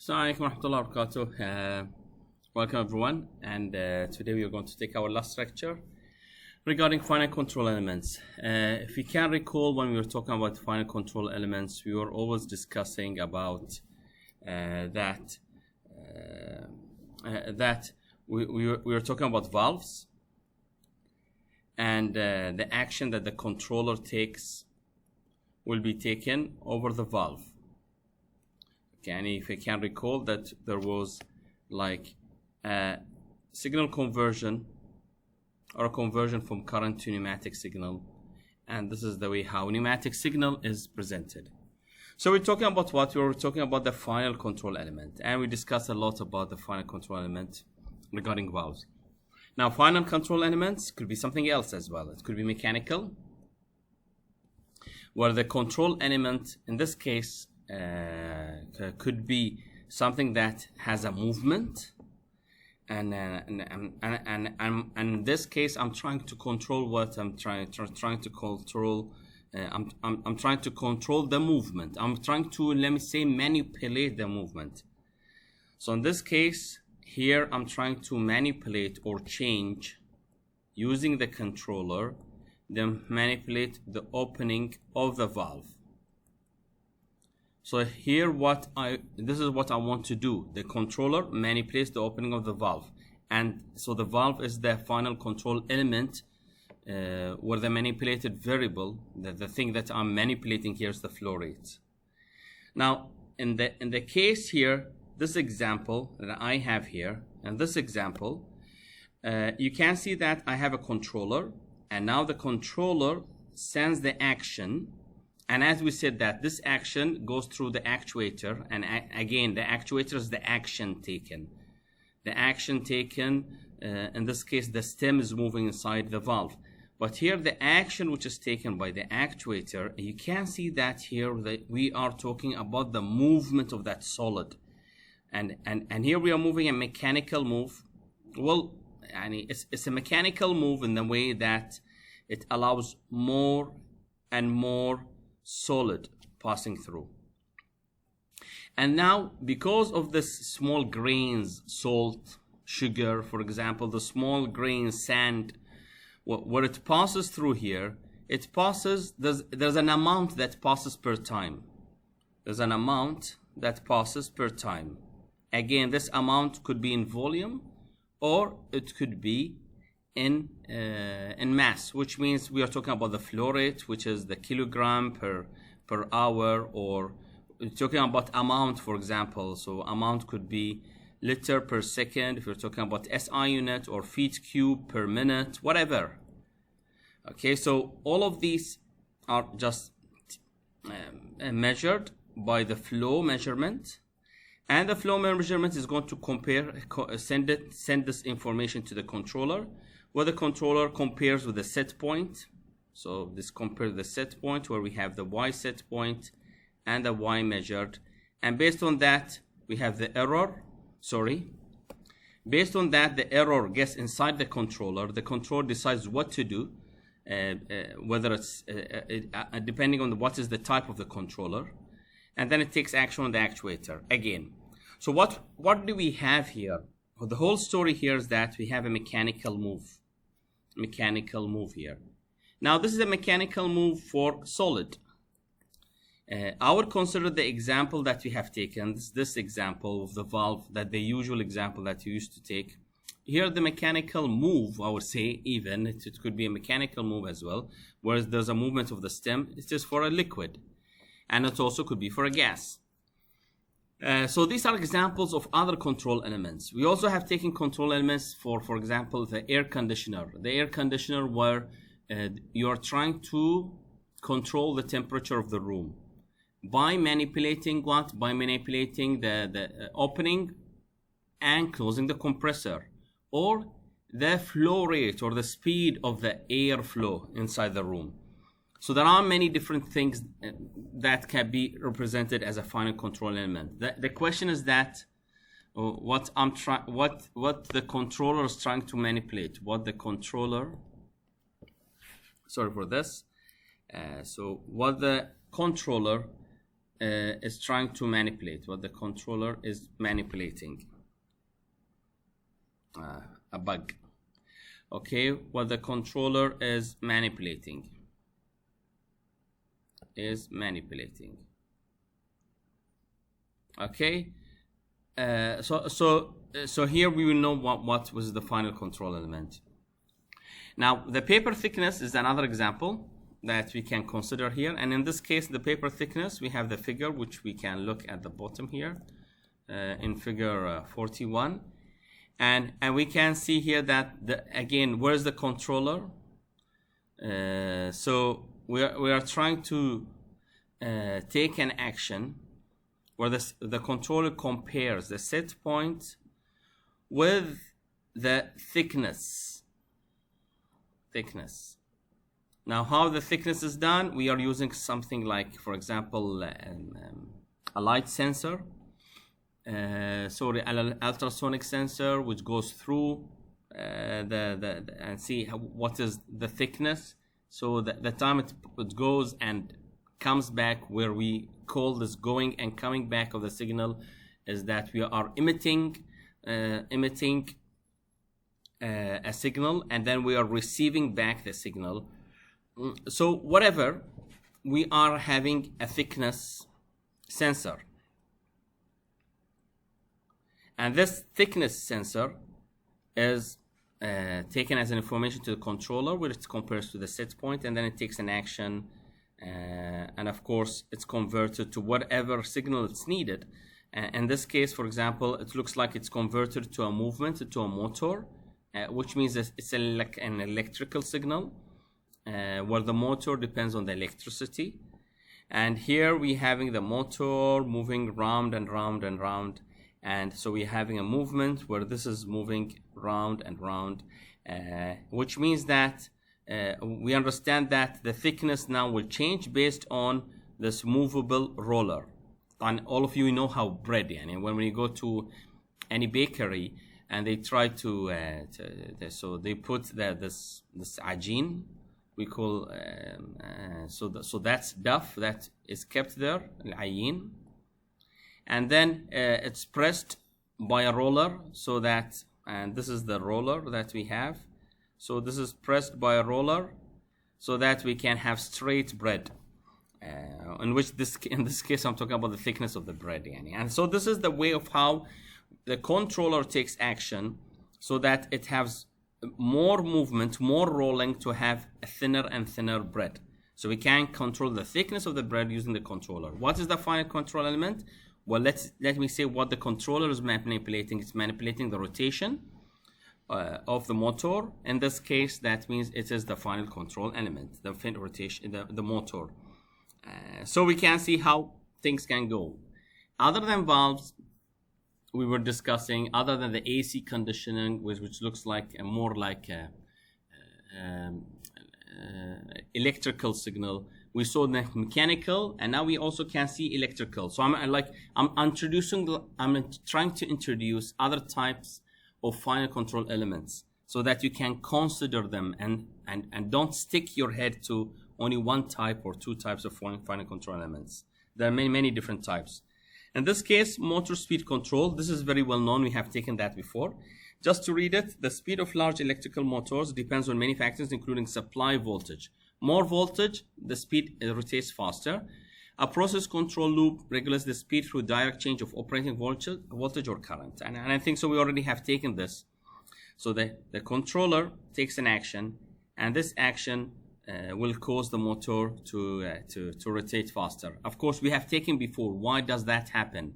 Assalamu alaikum warahmatullahi wabarakatuh. Welcome everyone, and today we are going to take our last lecture regarding finite control elements. If you can recall, when we were talking about finite control elements, we were always discussing about that we were talking about valves and the action that the controller takes will be taken over the valve. And if you can recall that there was like a signal conversion or a conversion from current to pneumatic signal, and this is the way how pneumatic signal is presented. So we're talking about what? We were talking about the final control element, and we discussed a lot about the final control element regarding valves. Now final control elements could be something else as well. It could be mechanical, where the control element in this case could be something that has a movement, and in this case I'm trying to control what I'm trying to control. I'm trying to control the movement. I'm trying to, let me say, manipulate the movement. So in this case here I'm trying to manipulate or change using the controller, then manipulate the opening of the valve. So here this is what I want to do. The controller manipulates the opening of the valve, and so the valve is the final control element, where the manipulated variable, the thing that I'm manipulating here, is the flow rate. Now in the case here, this example that I have here, and this example, you can see that I have a controller, and now the controller sends the action. And as we said, that this action goes through the actuator, and again the actuator is the action taken. The action taken, in this case the stem is moving inside the valve. But here the action which is taken by the actuator, you can see that here that we are talking about the movement of that solid. And here we are moving a mechanical move. Well, it's a mechanical move in the way that it allows more and more solid passing through. And now because of this small grains, salt, sugar, for example, the small grains, sand, where it passes through here, it passes, there's an amount that passes per time. There's an amount that passes per time. Again, this amount could be in volume or it could be in mass, which means we are talking about the flow rate, which is the kilogram per hour, or we're talking about amount, for example. So amount could be liter per second if you're talking about SI unit, or feet cube per minute, whatever. Okay, so all of these are just measured by the flow measurement, and the flow measurement is going to send this information to the controller, where the controller compares with the set point. So this compares the set point where we have the Y set point and the Y measured, and based on that we have the error. Based on that, the error gets inside the controller. The controller decides what to do, whether it's depending on what is the type of the controller, and then it takes action on the actuator again. So what do we have here? Well, the whole story here is that we have a mechanical move here. Now this is a mechanical move for solid. I would consider the example that we have taken, this example of the valve, that the usual example that you used to take. Here the mechanical move, I would say, even it could be a mechanical move as well, whereas there's a movement of the stem. It's just for a liquid, and it also could be for a gas. So these are examples of other control elements. We also have taken control elements for example, the air conditioner. The air conditioner, where you are trying to control the temperature of the room by manipulating what? By manipulating the opening and closing the compressor, or the flow rate or the speed of the air flow inside the room. So there are many different things that can be represented as a final control element. The question is that what the controller is trying to manipulate, so what the controller is trying to manipulate, what the controller is manipulating. A bug. Okay, what the controller is manipulating. Okay, so here we will know what was the final control element. Now the paper thickness is another example that we can consider here, and in this case the paper thickness, we have the figure which we can look at the bottom here in figure 41, and we can see here that again, where's the controller? So we are trying to take an action where the controller compares the set point with the thickness. Now how the thickness is done, we are using something like, for example, a light sensor, an ultrasonic sensor which goes through and see what is the thickness. So the time it goes and comes back, where we call this going and coming back of the signal, is that we are emitting a signal, and then we are receiving back the signal. So whatever, we are having a thickness sensor, and this thickness sensor is taken as an information to the controller, where it compares to the set point, and then it takes an action, and of course it's converted to whatever signal it's needed. In this case, for example, it looks like it's converted to a movement, to a motor, which means it's like an electrical signal, where the motor depends on the electricity. And here we having the motor moving round and round and round, and so we're having a movement where this is moving round and round, which means that we understand that the thickness now will change based on this movable roller. And all of you know how bread, and when you go to any bakery and they try so they put this ajin, we call so that's duff that is kept there, al-ayin, and then it's pressed by a roller, so that, and this is the roller that we have, so this is pressed by a roller so that we can have straight bread, in this case I'm talking about the thickness of the bread, and so this is the way of how the controller takes action, so that it has more movement, more rolling, to have a thinner and thinner bread. So we can control the thickness of the bread using the controller. What is the final control element? Well, let me say what the controller is manipulating. It's manipulating the rotation of the motor. In this case, that means it is the final control element, the fin rotation, the motor. So we can see how things can go. Other than valves, we were discussing, other than the AC conditioning, which looks like more like a electrical signal, we saw the mechanical, and now we also can see electrical. So I'm trying to introduce other types of final control elements, so that you can consider them and don't stick your head to only one type or two types of final control elements. There are many different types. In this case, motor speed control, this is very well known. We have taken that before. Just to read it, the speed of large electrical motors depends on many factors, including supply voltage. More voltage, the speed rotates faster. A process control loop regulates the speed through direct change of operating voltage or current. And I think so we already have taken this. So the controller takes an action, and this action will cause the motor to rotate faster. Of course, we have taken before, why does that happen?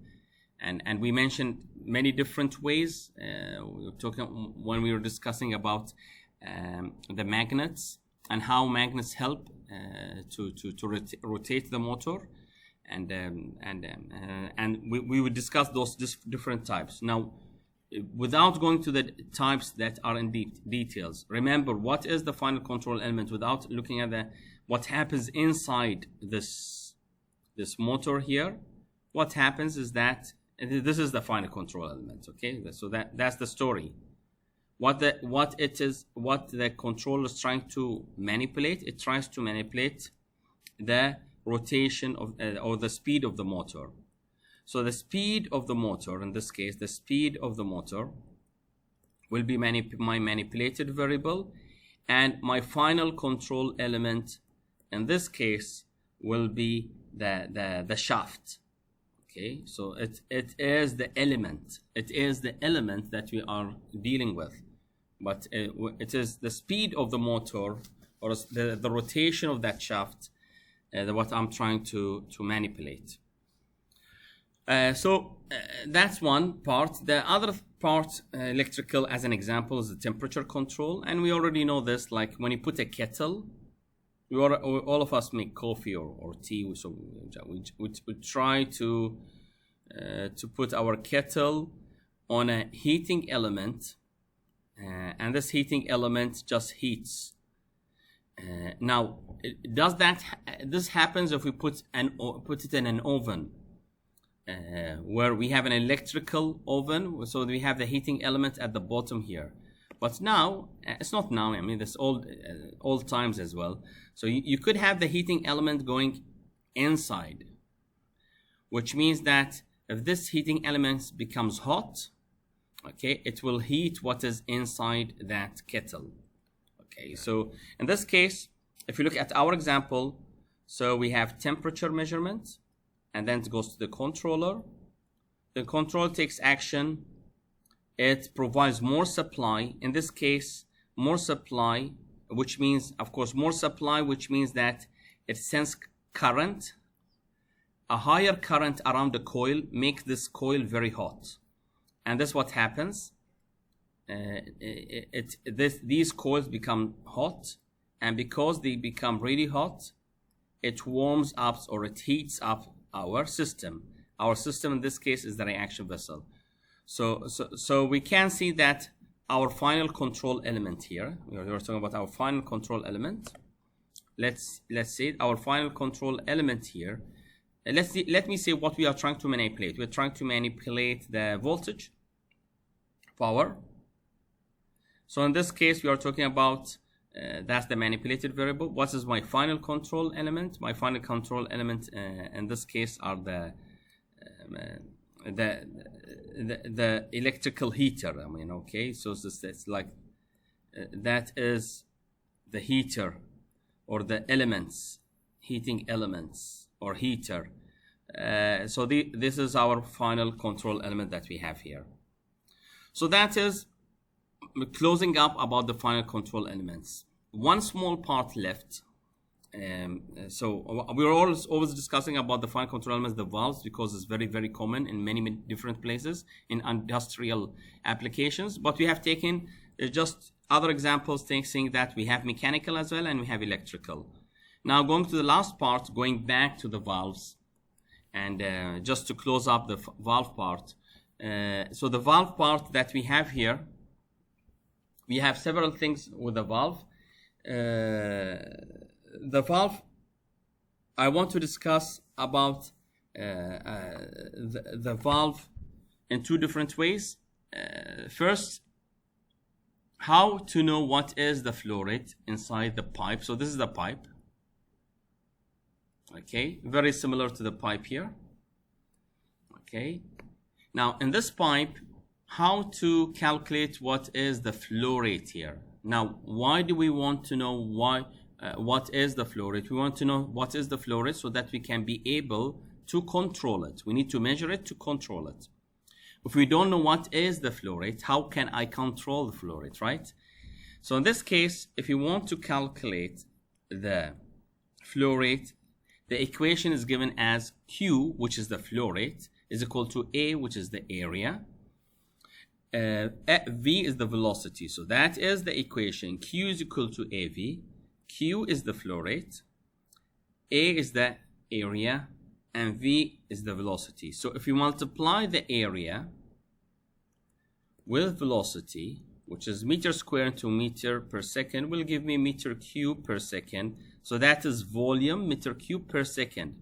And we mentioned many different ways. We were talking when we were discussing about the magnets, and how magnets help to rotate the motor, and we would discuss those different types. Now, without going to the types that are in details, remember what is the final control element without looking at what happens inside this motor here. What happens is that this is the final control element. Okay, so that's the story. What the controller is trying to manipulate, it tries to manipulate the rotation of or the speed of the motor. So the speed of the motor, in this case, the speed of the motor will be my manipulated variable, and my final control element in this case will be the shaft. Okay, so it is the element. It is the element that we are dealing with, but it is the speed of the motor or the rotation of that shaft what I'm trying to manipulate. So that's one part. The other part, electrical, as an example, is the temperature control, and we already know this. Like when you put a kettle, all of us make coffee or tea, so we try to put our kettle on a heating element, and this heating element just heats. Now, this happens if we put it in an oven, where we have an electrical oven, so we have the heating element at the bottom here. But now, it's not now, I mean, this old times as well. So you could have the heating element going inside, which means that if this heating element becomes hot, okay, it will heat what is inside that kettle. Okay, so in this case, if you look at our example, so we have temperature measurement, and then it goes to the controller. The controller takes action. It provides more supply. In this case, more supply, which means, of course, more supply, which means that it sends current. A higher current around the coil makes this coil very hot. And that's what happens. These coils become hot, and because they become really hot, it warms up or it heats up our system. Our system in this case is the reaction vessel. So we can see that our final control element here, we're talking about our final control element. Let's see our final control element here. Let me see what we are trying to manipulate. We're trying to manipulate the voltage, power. So in this case, we are talking about that's the manipulated variable. What is my final control element? My final control element in this case are the electrical heater. I mean, okay, so it's like that is the heater or the elements, heating elements or heater. So this is our final control element that we have here. So that is closing up about the final control elements. One small part left. So we're always discussing about the final control elements, the valves, because it's very, very common in many different places in industrial applications. But we have taken just other examples, saying that we have mechanical as well and we have electrical. Now going to the last part, going back to the valves, and just to close up the valve part. So the valve part that we have here, we have several things with the valve. The valve, I want to discuss about the valve in two different ways. First, how to know what is the flow rate inside the pipe. So this is the pipe. Okay, very similar to the pipe here. Okay, now in this pipe, how to calculate what is the flow rate here. Now, why do we want to know what is the flow rate? We want to know what is the flow rate so that we can be able to control it. We need to measure it to control it. If we don't know what is the flow rate, how can I control the flow rate, right? So in this case, if you want to calculate the flow rate, the equation is given as Q, which is the flow rate, is equal to A, which is the area. V is the velocity, so that is the equation. Q is equal to AV. Q is the flow rate, A is the area, and V is the velocity. So if you multiply the area with velocity, which is meter squared into meter per second, will give me meter cube per second. So that is volume, meter cube per second.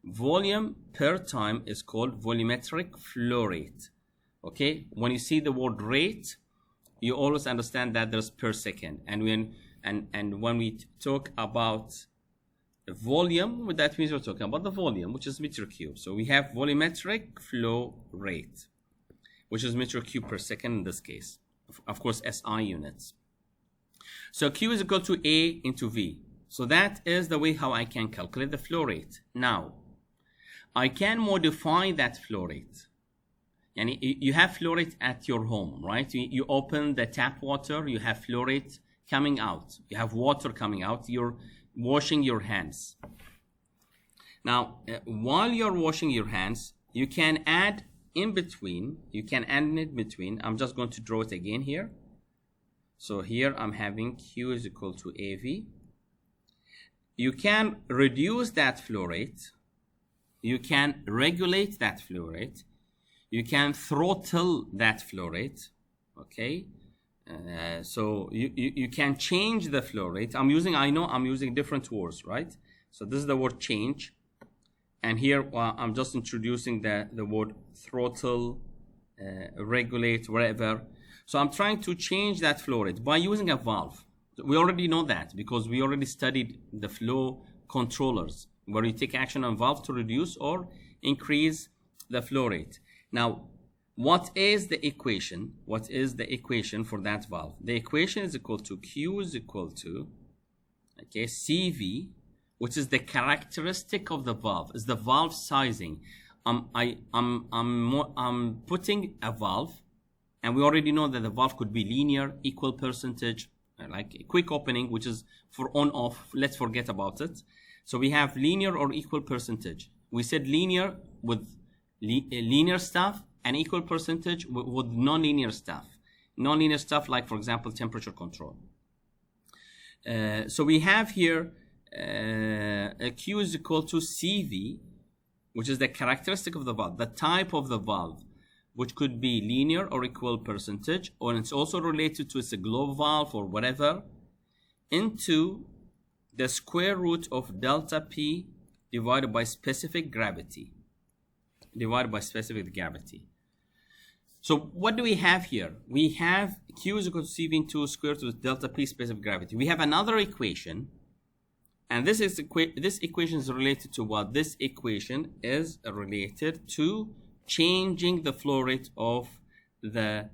Volume per time is called volumetric flow rate. Okay, when you see the word rate, you always understand that there's per second. And when we talk about volume, that means we're talking about the volume, which is meter cube. So we have volumetric flow rate, which is meter cube per second in this case. Of course, SI units. So Q is equal to A into V. So that is the way how I can calculate the flow rate. Now, I can modify that flow rate. And you have flow rate at your home, right? You open the tap water, you have flow rate coming out. You have water coming out. You're washing your hands. Now, while you're washing your hands, you can add in between. I'm just going to draw it again here. So here I'm having Q is equal to AV. You can reduce that flow rate. You can regulate that flow rate. You can throttle that flow rate. Okay. So you can change the flow rate. I know I'm using different words, right? So this is the word change. And here I'm just introducing the word throttle, regulate, whatever. So I'm trying to change that flow rate by using a valve. We already know that because we already studied the flow controllers, where you take action on valve to reduce or increase the flow rate. Now, what is the equation? What is the equation for that valve? The equation is equal to Q is equal to, okay, CV, which is the characteristic of the valve, is the valve sizing. I'm putting a valve, and we already know that the valve could be linear, equal percentage, like a quick opening, which is for on-off. Let's forget about it. So we have linear or equal percentage. We said linear with linear stuff and equal percentage with non-linear stuff. Non-linear stuff like, for example, temperature control. So we have here Q is equal to CV, which is the characteristic of the valve, the type of the valve, which could be linear or equal percentage, or it's also related to a globe valve or whatever, into the square root of delta P divided by specific gravity. So what do we have here? We have Q is equal to CV into square root of delta P specific gravity. We have another equation, and this equation is related to what? This equation is related to changing the flow rate of the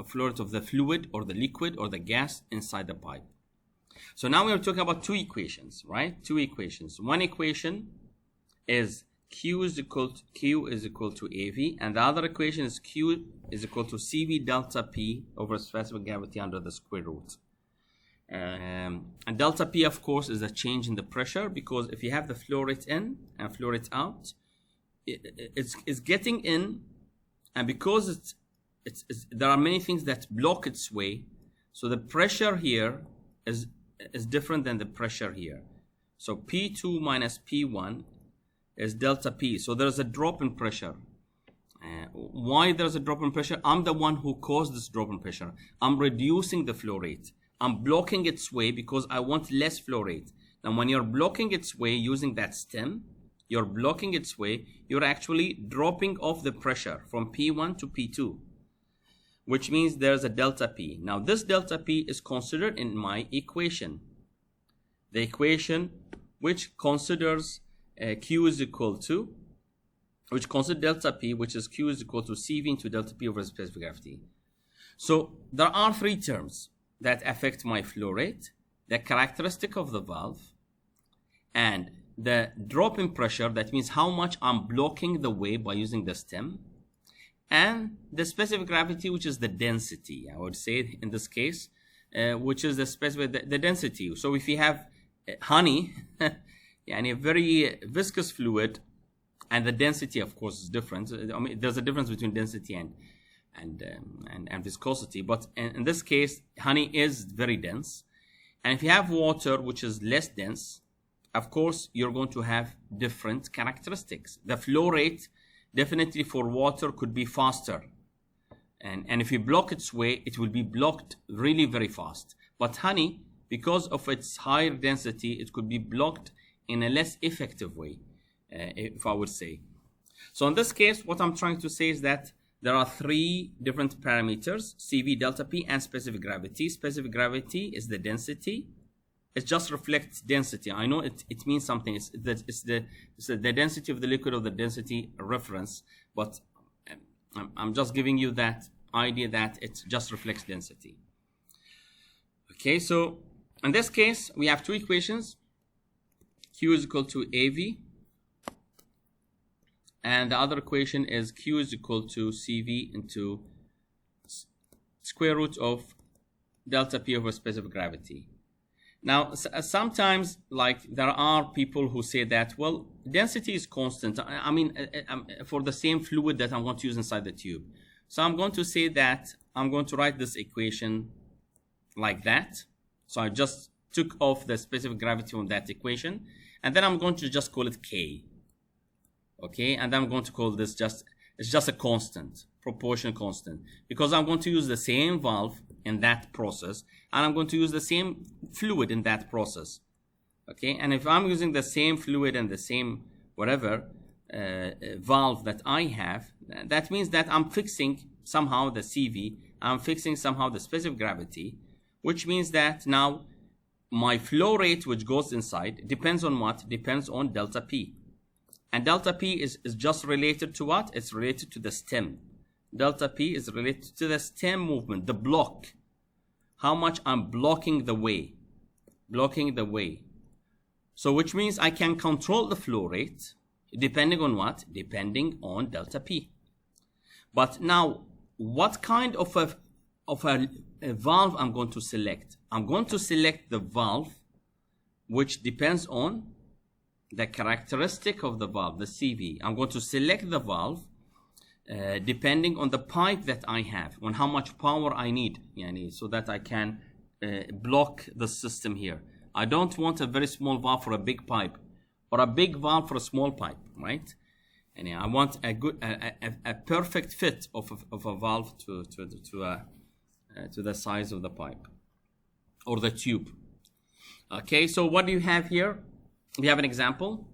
fluid or the liquid or the gas inside the pipe. So now we are talking about two equations, right? Two equations. One equation is Q is equal to AV, and the other equation is Q is equal to CV delta P over specific gravity under the square root. And delta P, of course, is a change in the pressure, because if you have the flow rate in and flow rate out, it's getting in, and because there are many things that block its way, so the pressure here is different than the pressure here. So P2 minus P1 is delta P. So there's a drop in pressure. Why there's a drop in pressure? I'm the one who caused this drop in pressure. I'm reducing the flow rate. I'm blocking its way because I want less flow rate. Now, when you're blocking its way using that stem, you're blocking its way, you're actually dropping off the pressure from P1 to P2, which means there's a delta P. Now, this delta P is considered in my equation. The equation which considers Q is equal to, which considers delta P, which is Q is equal to CV into delta P over specific gravity. So there are three terms that affect my flow rate: the characteristic of the valve, and the drop in pressure, that means how much I'm blocking the way by using the stem, and the specific gravity, which is the density, I would say in this case, which is the density. So if you have honey, and a very viscous fluid, and the density, of course, is different. I mean, there's a difference between density and viscosity, but in this case, honey is very dense. And if you have water, which is less dense, of course, you're going to have different characteristics. The flow rate, definitely for water, could be faster. And if you block its way, it will be blocked really very fast. But honey, because of its higher density, it could be blocked in a less effective way, if I would say. So in this case, what I'm trying to say is that there are three different parameters: CV, delta P, and specific gravity. Specific gravity is the density. it just reflects density. I know it means something. It's the density of the liquid or the density reference, but I'm just giving you that idea that it just reflects density. Okay, so in this case, we have two equations. Q is equal to AV, and the other equation is Q is equal to CV into square root of delta P over specific gravity. Now, sometimes, like, there are people who say that, well, density is constant. I mean, for the same fluid that I'm going to use inside the tube. So I'm going to say that I'm going to write this equation like that. So I just took off the specific gravity on that equation, and then I'm going to just call it K. Okay, and I'm going to call this it's just a constant, proportion constant, because I'm going to use the same valve in that process, and I'm going to use the same fluid in that process. Okay, and if I'm using the same fluid and the same whatever valve that I have, that means that I'm fixing somehow the CV, I'm fixing somehow the specific gravity, which means that now my flow rate which goes inside depends on what? Depends on delta P. And delta P is just related to what? It's related to the stem. Delta P is related to the stem movement, the block. How much I'm blocking the way. Blocking the way. So which means I can control the flow rate depending on what? Depending on delta P. But now, what kind of a valve I'm going to select? I'm going to select the valve which depends on the characteristic of the valve, the CV. I'm going to select the valve depending on the pipe that I have, on how much power I need, so that I can block the system here. I don't want a very small valve for a big pipe, or a big valve for a small pipe, right? And I want a perfect fit of a valve to the size of the pipe or the tube. Okay, so what do you have here? We have an example.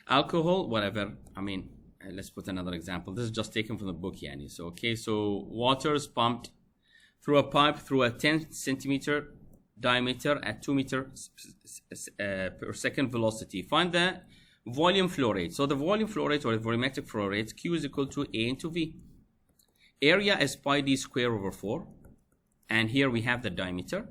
Alcohol, whatever. I mean, let's put another example. This is just taken from the book, Yani. So, okay, so water is pumped through a pipe through a 10 centimeter diameter at 2 meters per second velocity. Find the volume flow rate. So the volume flow rate, or the volumetric flow rate, Q is equal to A into V. Area is pi d square over 4. And here we have the diameter.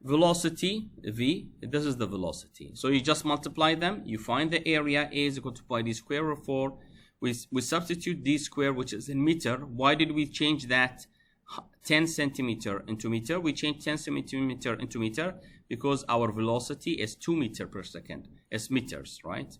Velocity, V, this is the velocity. So you just multiply them, you find the area, A is equal to pi d square over 4. We substitute d square, which is in meter. Why did we change that 10 centimeter into meter? We changed 10 centimeter into meter because our velocity is 2 meters per second. It's meters, right?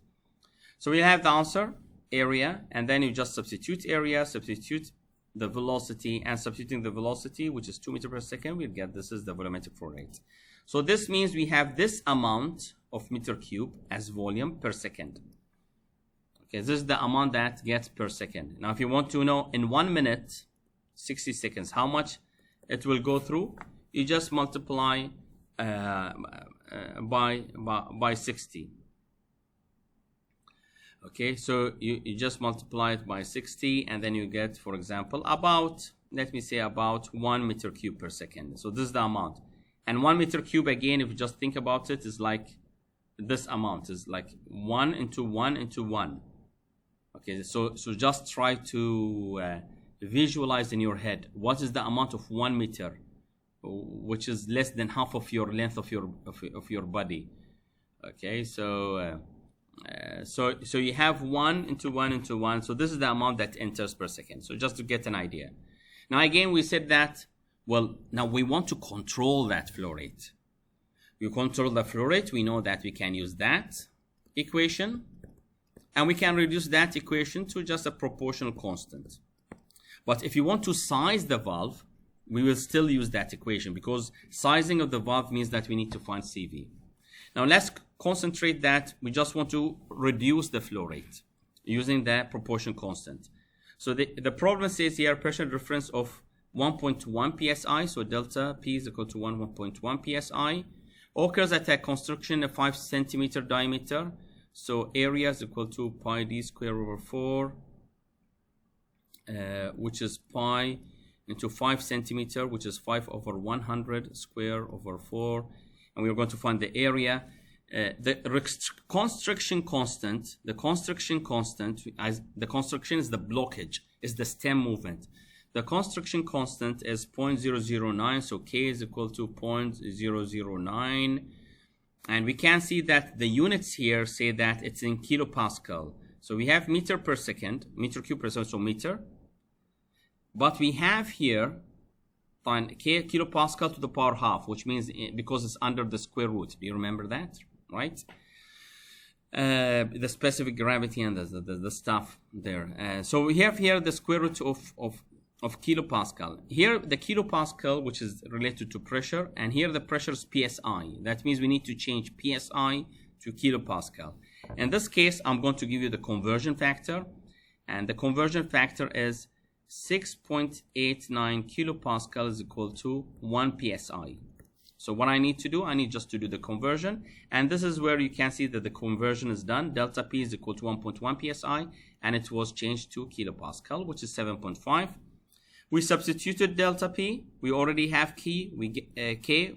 So we have the answer, area, and then you just substitute area, substitute the velocity, and substituting the velocity, which is 2 meters per second, we'll get this is the volumetric flow rate. So this means we have this amount of meter cube as volume per second. Okay, this is the amount that gets per second. Now, if you want to know in 1 minute, 60 seconds, how much it will go through, you just multiply by 60. Okay, so you just multiply it by 60, and then you get, for example, about, let me say, about 1 meter cube per second. So this is the amount. And 1 meter cube, again, if you just think about it, is like this amount, is like 1 into 1 into 1. Okay, so just try to visualize in your head what is the amount of 1 meter, which is less than half of your length of your body. Okay, so you have 1 into 1 into 1. So this is the amount that enters per second. So just to get an idea. Now again, we said that, well, now we want to control that flow rate. We control the flow rate. We know that we can use that equation, and we can reduce that equation to just a proportional constant. But if you want to size the valve, we will still use that equation, because sizing of the valve means that we need to find CV. Now let's concentrate that we just want to reduce the flow rate using the proportion constant. So the problem says here pressure difference of 1.1 psi, so delta P is equal to 1.1 psi, occurs at a construction of 5 centimeter diameter. So area is equal to pi d square over 4, which is pi into 5 centimeter, which is 5 over 100 square over 4. and we're going to find the area. Constriction constant, the constriction is the blockage, is the stem movement. The constriction constant is 0.009, so K is equal to 0.009. And we can see that the units here say that it's in kilopascal. So we have meter per second, meter cube per second, so meter. But we have here, find K kilopascal to the power half, which means because it's under the square root. Do you remember that? Right? The specific gravity and the stuff there. So we have here the square root of kilopascal. Here the kilopascal, which is related to pressure, and here the pressure is psi. That means we need to change psi to kilopascal. In this case, I'm going to give you the conversion factor, and the conversion factor is 6.89 kilopascal is equal to 1 psi. So what I need to do, I need just to do the conversion, and this is where you can see that the conversion is done. Delta P is equal to 1.1 psi, and it was changed to kilopascal, which is 7.5. We substituted delta P. We already have K,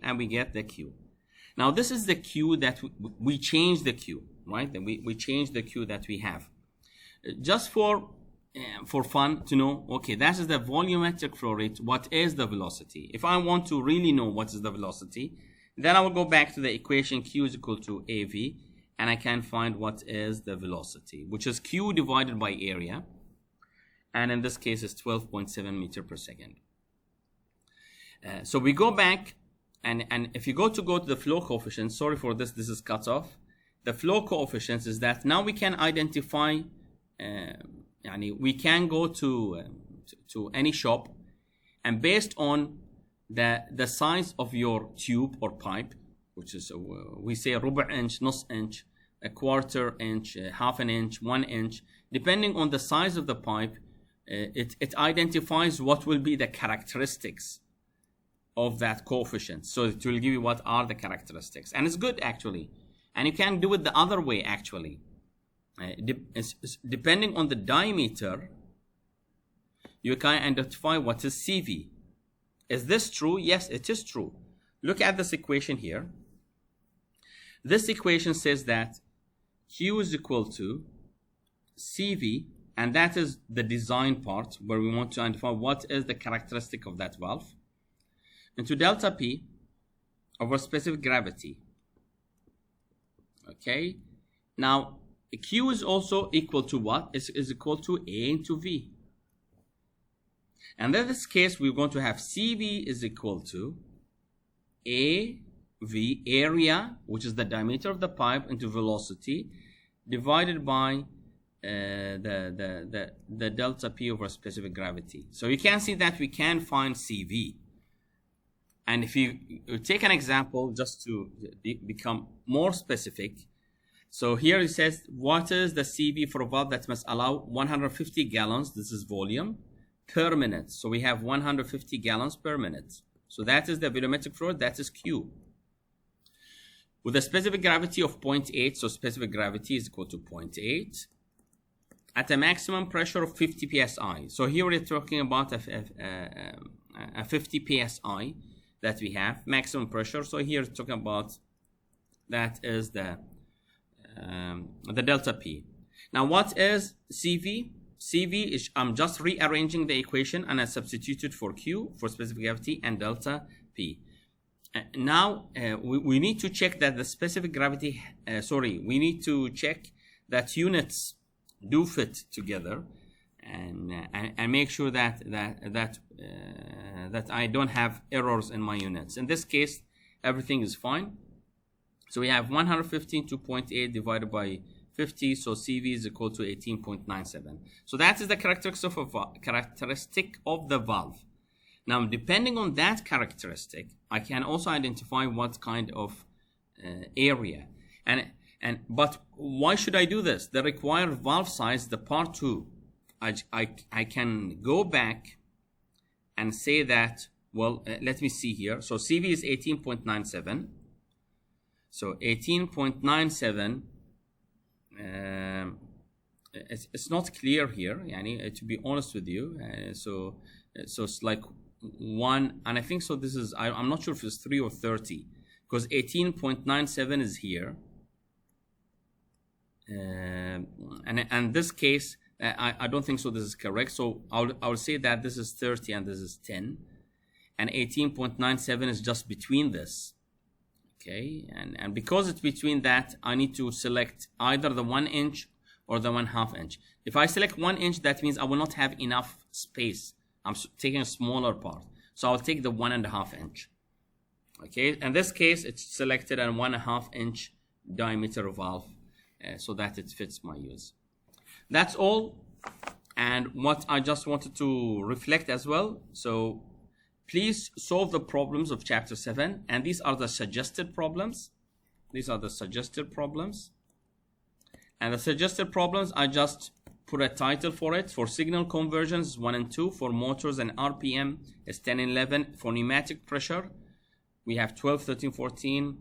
and we get the Q. Now this is the Q that we changed the Q, right? And we changed the Q that we have. Just for fun to know, okay, that is the volumetric flow rate. What is the velocity? If I want to really know what is the velocity, then I will go back to the equation Q is equal to AV, and I can find what is the velocity, which is Q divided by area. And in this case, it's 12.7 meter per second. So we go back, and if you go to the flow coefficient, sorry for this is cut off. The flow coefficients is that now we can identify, we can go to any shop, and based on the size of your tube or pipe, which is we say ربع inch, نص inch, a quarter inch, half an inch, 1 inch, depending on the size of the pipe, it identifies what will be the characteristics of that coefficient. So it will give you what are the characteristics, and it's good actually. And you can do it the other way actually. Depending on the diameter, you can identify what is CV. Is this true? Yes, it is true. Look at this equation here. This equation says that Q is equal to CV, and that is the design part where we want to identify what is the characteristic of that valve, into delta P over specific gravity. Okay, now Q is also equal to what? Is equal to A into V. And in this case, we're going to have CV is equal to AV, area, which is the diameter of the pipe, into velocity, divided by the delta P over specific gravity. So you can see that we can find CV. And if you take an example just to become more specific, so here it says what is the CV for a valve that must allow 150 gallons, this is volume, per minute. So we have 150 gallons per minute. So that is the volumetric flow, that is Q. With a specific gravity of 0.8, so specific gravity is equal to 0.8, at a maximum pressure of 50 psi. So here we're talking about a 50 psi that we have, maximum pressure. So here we're talking about, that is the delta P. Now what is CV? CV is, I'm just rearranging the equation, and I substituted for Q for specific gravity and delta P. Now we need to check that the specific gravity, we need to check that units do fit together, and make sure that I don't have errors in my units. In this case, everything is fine. So we have 115.8 divided by 50, so CV is equal to 18.97. So that is the characteristic of the valve. Now, depending on that characteristic, I can also identify what kind of area. But why should I do this? The required valve size, the part 2, I can go back and say that, well, let me see here. So CV is 18.97. So 18.97, it's not clear here, to be honest with you. So it's like 1, and I think so this is, I'm not sure if it's 3 or 30, because 18.97 is here. And this case, I don't think so this is correct. So I'll say that this is 30 and this is 10. And 18.97 is just between this. Okay, and because it's between that, I need to select either the 1 inch or the 1/2 inch. If I select 1 inch, that means I will not have enough space. I'm taking a smaller part. So I'll take the 1.5 inch. Okay, in this case, it's selected a 1.5 inch diameter valve so that it fits my use. That's all. And what I just wanted to reflect as well. So please solve the problems of chapter 7. And these are the suggested problems. These are the suggested problems. And the suggested problems, I just put a title for it. For signal conversions, 1 and 2. For motors and RPM, is 10 and 11. For pneumatic pressure, we have 12, 13, 14.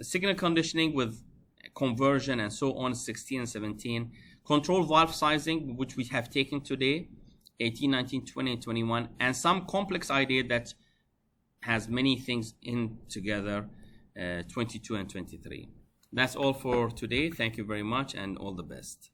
Signal conditioning with conversion and so on, 16 and 17. Control valve sizing, which we have taken today, 18, 19, 20, and 21. And some complex idea that has many things in together, 22 and 23. That's all for today. Thank you very much and all the best.